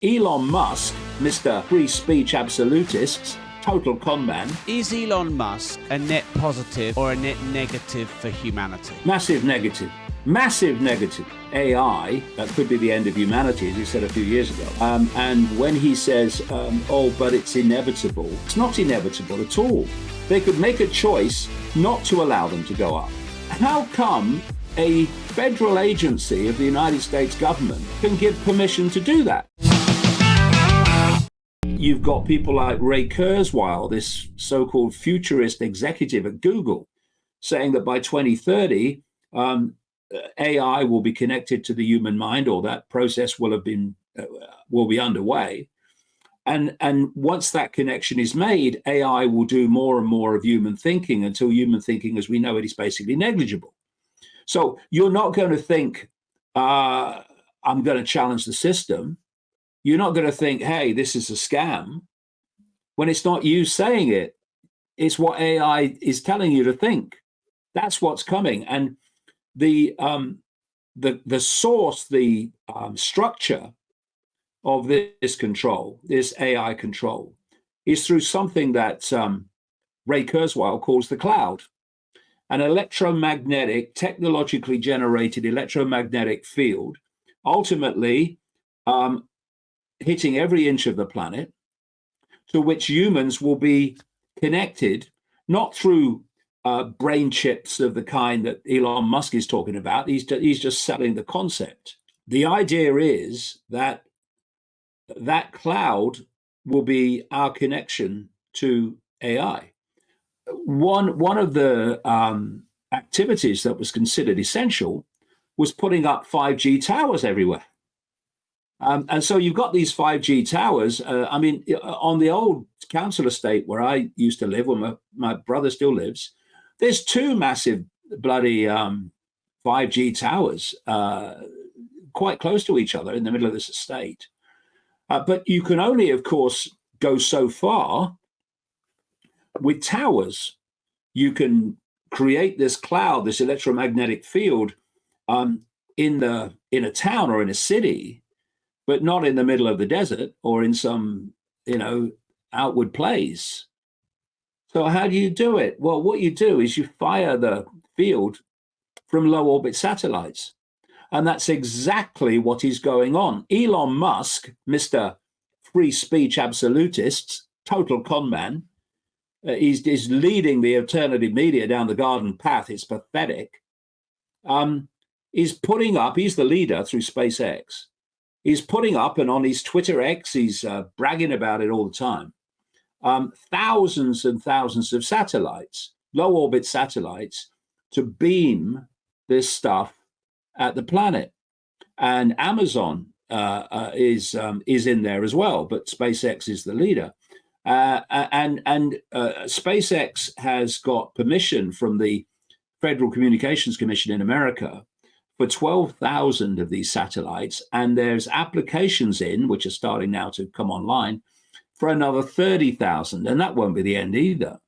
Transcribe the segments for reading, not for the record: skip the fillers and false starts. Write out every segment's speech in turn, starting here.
Elon Musk, Mr. Free Speech Absolutist, total con man. Is Elon Musk a net positive or a net negative for humanity? Massive negative. Massive negative. AI, that could be the end of humanity, as he said a few years ago. And when he says, oh, but it's inevitable, it's not inevitable at all. They could make a choice not to allow them to go up. How come a federal agency of the United States government can give permission to do that? You've got people like Ray Kurzweil, this so-called futurist executive at Google, saying that by 2030, AI will be connected to the human mind, or that process will be underway. And once that connection is made, AI will do more and more of human thinking until human thinking, as we know it, is basically negligible. So you're not going to think, I'm going to challenge the system. You're not going to think, hey, this is a scam. When it's not you saying it, it's what AI is telling you to think. That's what's coming. And the source, the structure of this control, this AI control, is through something that Ray Kurzweil calls the cloud, an electromagnetic, technologically generated electromagnetic field, ultimately hitting every inch of the planet, to which humans will be connected, not through brain chips of the kind that Elon Musk is talking about. He's just selling the concept. The idea is that that cloud will be our connection to AI. One of the activities that was considered essential was putting up 5G towers everywhere. And so you've got these 5G towers. On the old council estate where I used to live, where my brother still lives, there's two massive bloody 5G towers quite close to each other in the middle of this estate. But you can only, of course, go so far with towers. You can create this cloud, this electromagnetic field in a town or in a city, but not in the middle of the desert or in some, outward place. So how do you do it? Well, what you do is you fire the field from low orbit satellites. And that's exactly what is going on. Elon Musk, Mr. Free Speech Absolutist, total con man, is leading the alternative media down the garden path. It's pathetic. He's putting up, he's the leader through SpaceX. He's putting up, and on his Twitter X, he's bragging about it all the time, thousands and thousands of satellites, low orbit satellites, to beam this stuff at the planet. And Amazon is in there as well, but SpaceX is the leader. And SpaceX has got permission from the Federal Communications Commission in America for 12,000 of these satellites, and there's applications in, which are starting now to come online, for another 30,000, and that won't be the end either.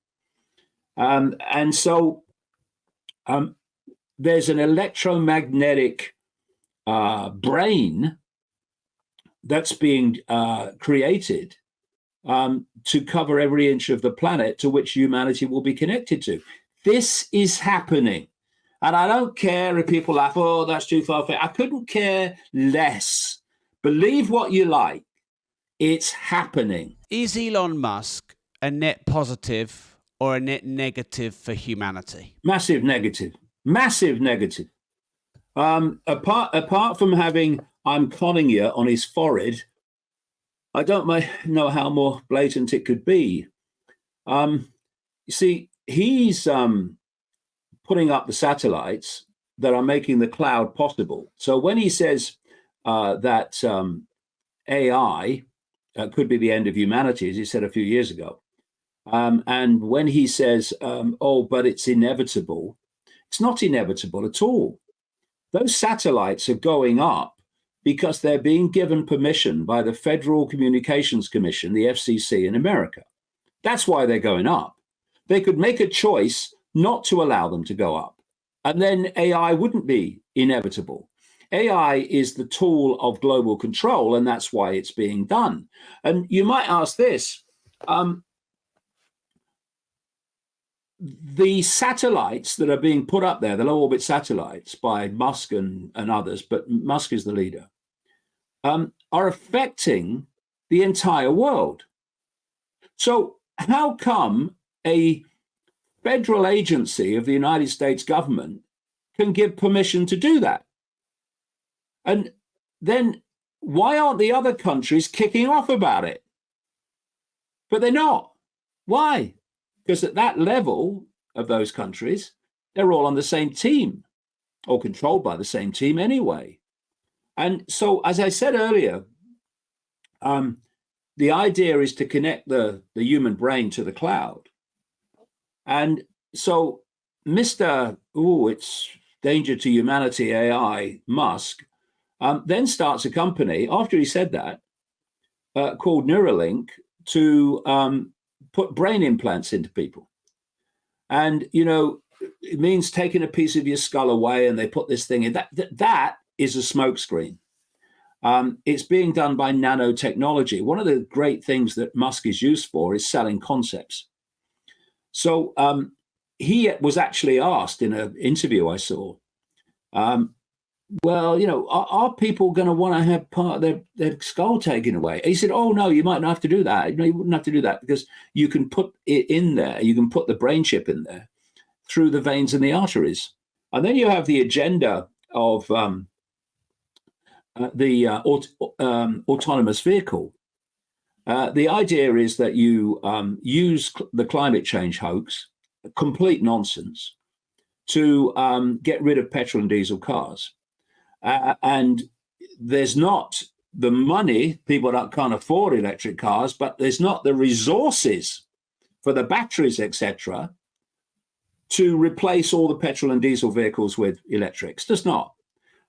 And so there's an electromagnetic brain that's being created to cover every inch of the planet to which humanity will be connected to. This is happening. And I don't care if people laugh, oh, that's too far. I couldn't care less. Believe what you like. It's happening. Is Elon Musk a net positive or a net negative for humanity? Massive negative. Massive negative. Apart from having "I'm conning you" on his forehead, I don't know how more blatant it could be. You see, he's putting up the satellites that are making the cloud possible. So when he says that AI could be the end of humanity, as he said a few years ago, and when he says, oh, but it's inevitable, it's not inevitable at all. Those satellites are going up because they're being given permission by the Federal Communications Commission, the FCC in America. That's why they're going up. They could make a choice not to allow them to go up, and then AI wouldn't be inevitable. AI is the tool of global control, and that's why it's being done. And you might ask this. The satellites that are being put up there, the low orbit satellites by Musk and others, but Musk is the leader, are affecting the entire world. So how come a federal agency of the United States government can give permission to do that? And then why aren't the other countries kicking off about it? But they're not. Why? Because at that level of those countries, they're all on the same team or controlled by the same team anyway. And so, as I said earlier, the idea is to connect the human brain to the cloud. And so Mr. It's danger to humanity AI, Musk, then starts a company, after he said that, called Neuralink, to put brain implants into people. And, it means taking a piece of your skull away and they put this thing in. That is a smokescreen. It's being done by nanotechnology. One of the great things that Musk is used for is selling concepts. So he was actually asked in an interview I saw, are people going to want to have part of their skull taken away? He said, oh, no, you might not have to do that. No, you wouldn't have to do that because you can put it in there. You can put the brain chip in there through the veins and the arteries. And then you have the agenda of the autonomous vehicle. The idea is that you use the climate change hoax, complete nonsense, to get rid of petrol and diesel cars. And there's not the money, people that can't afford electric cars, but there's not the resources for the batteries, etc., to replace all the petrol and diesel vehicles with electrics. There's not.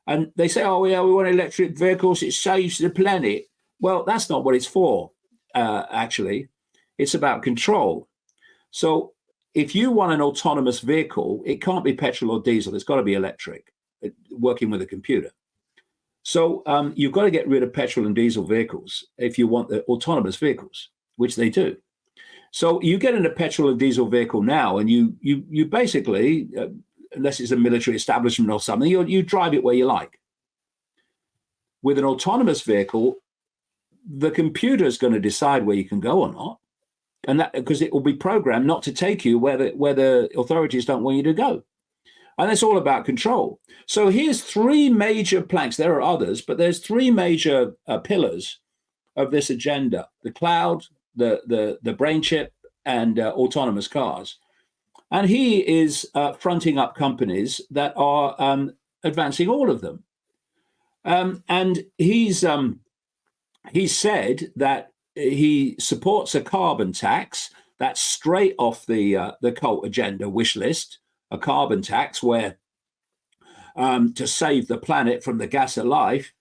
And they say, oh, yeah, we want electric vehicles. It saves the planet. Well, that's not what it's for, actually. It's about control. So if you want an autonomous vehicle, it can't be petrol or diesel. It's got to be electric, working with a computer. So you've got to get rid of petrol and diesel vehicles if you want the autonomous vehicles, which they do. So you get in a petrol and diesel vehicle now, and you basically, unless it's a military establishment or something, you drive it where you like. With an autonomous vehicle, the computer is going to decide where you can go or not, and that because it will be programmed not to take you where the authorities don't want you to go. And it's all about control. So here's three major planks. There are others, but there's three major pillars of this agenda: the cloud, the brain chip, and autonomous cars. And he is fronting up companies that are advancing all of them. And he said that he supports a carbon tax that's straight off the cult agenda wish list. A carbon tax where to save the planet from the gas of life,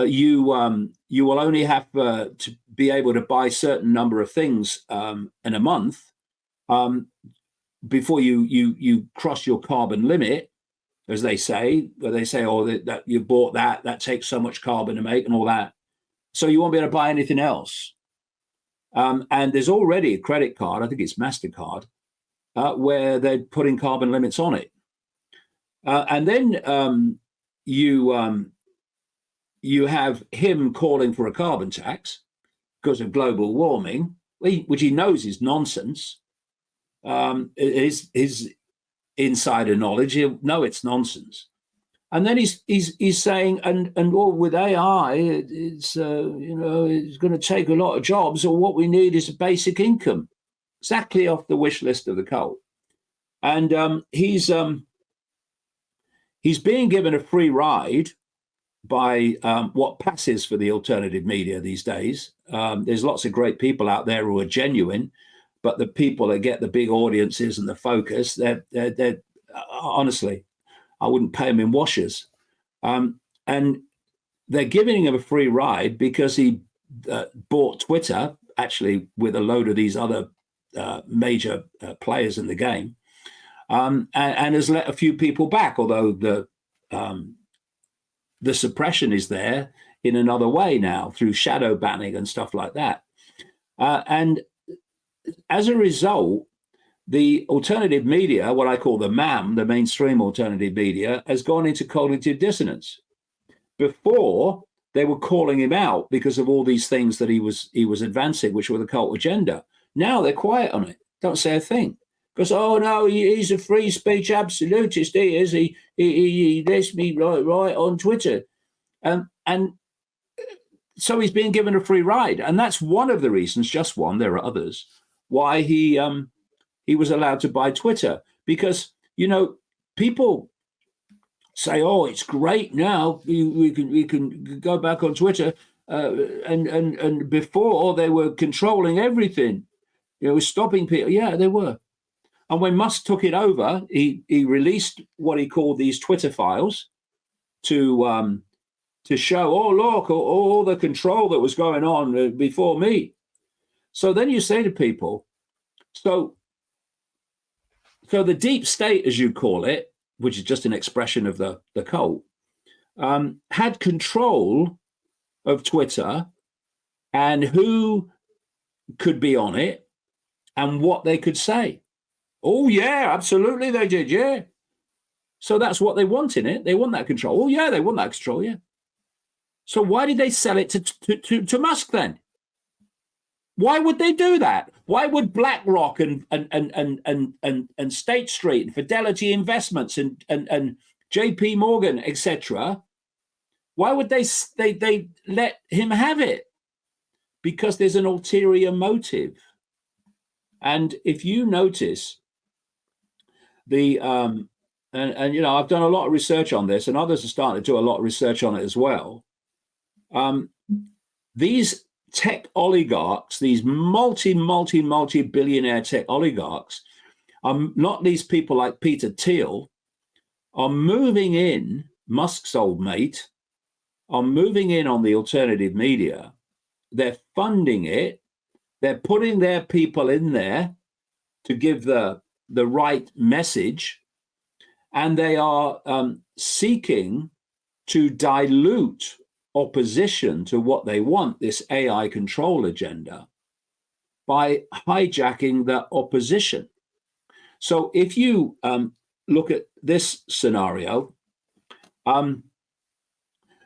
you will only have to be able to buy a certain number of things in a month before you cross your carbon limit, as they say, where they say, oh, that you bought that takes so much carbon to make and all that. So you won't be able to buy anything else. And there's already a credit card, I think it's MasterCard, where they're putting carbon limits on it. And then you have him calling for a carbon tax because of global warming, which he knows is nonsense. His insider knowledge, he'll know it's nonsense. And then he's saying, and with AI, it's it's going to take a lot of jobs, or what we need is a basic income. Exactly off the wish list of the cult. And he's being given a free ride by what passes for the alternative media these days. There's lots of great people out there who are genuine, but the people that get the big audiences and the focus, they're honestly, I wouldn't pay them in washers. And they're giving him a free ride because he bought Twitter, actually with a load of these other major players in the game, and has let a few people back, although the suppression is there in another way now through shadow banning and stuff like that. And as a result, the alternative media, what I call the MAM, the mainstream alternative media, has gone into cognitive dissonance. Before, they were calling him out because of all these things that he was advancing, which were the cult agenda. Now they're quiet on it, don't say a thing. Because, oh no, he's a free speech absolutist, he is. He lets me right on Twitter. And so he's being given a free ride. And that's one of the reasons, just one, there are others, why he was allowed to buy Twitter. Because, you know, people say, oh, it's great now, we can go back on Twitter. And before, they were controlling everything. It was stopping people. Yeah, they were. And when Musk took it over, he released what he called these Twitter files to show, oh, look, all the control that was going on before me. So then you say to people, so the deep state, as you call it, which is just an expression of the cult, had control of Twitter and who could be on it and what they could say. Oh, yeah, absolutely they did, yeah. So that's what they want in it. They want that control. Oh, yeah, they want that control, yeah. So why did they sell it to Musk then? Why would they do that? Why would BlackRock and State Street and Fidelity Investments and JP Morgan, etc., why would they let him have it? Because there's an ulterior motive. And if you notice, you know, I've done a lot of research on this, and others are starting to do a lot of research on it as well. These tech oligarchs, these multi-billionaire tech oligarchs, not these people like Peter Thiel, are moving in, Musk's old mate, are moving in on the alternative media. They're funding it. They're putting their people in there to give the right message. And they are seeking to dilute opposition to what they want, this AI control agenda, by hijacking the opposition. So if you look at this scenario,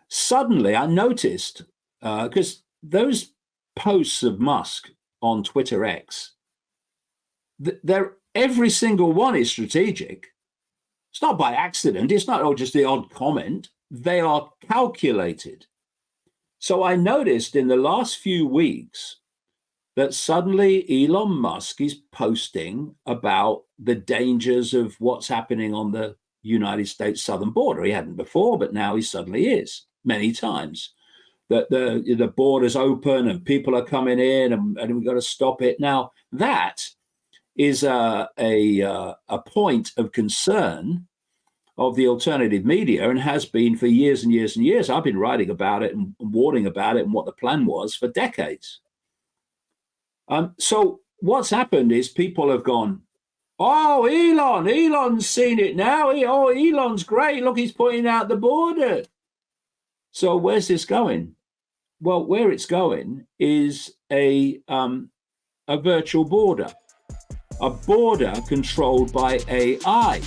suddenly I noticed, because those posts of Musk on Twitter X, every single one is strategic. It's not by accident. It's not just the odd comment. They are calculated. So I noticed in the last few weeks that suddenly Elon Musk is posting about the dangers of what's happening on the United States southern border. He hadn't before, but now he suddenly is many times. That the border's open and people are coming in and we've got to stop it. Now, that is a point of concern of the alternative media, and has been for years and years and years. I've been writing about it and warning about it and what the plan was for decades. So what's happened is people have gone, oh, Elon's seen it now. Elon's great. Look, he's pointing out the border. So where's this going? Well, where it's going is a virtual border, a border controlled by AI.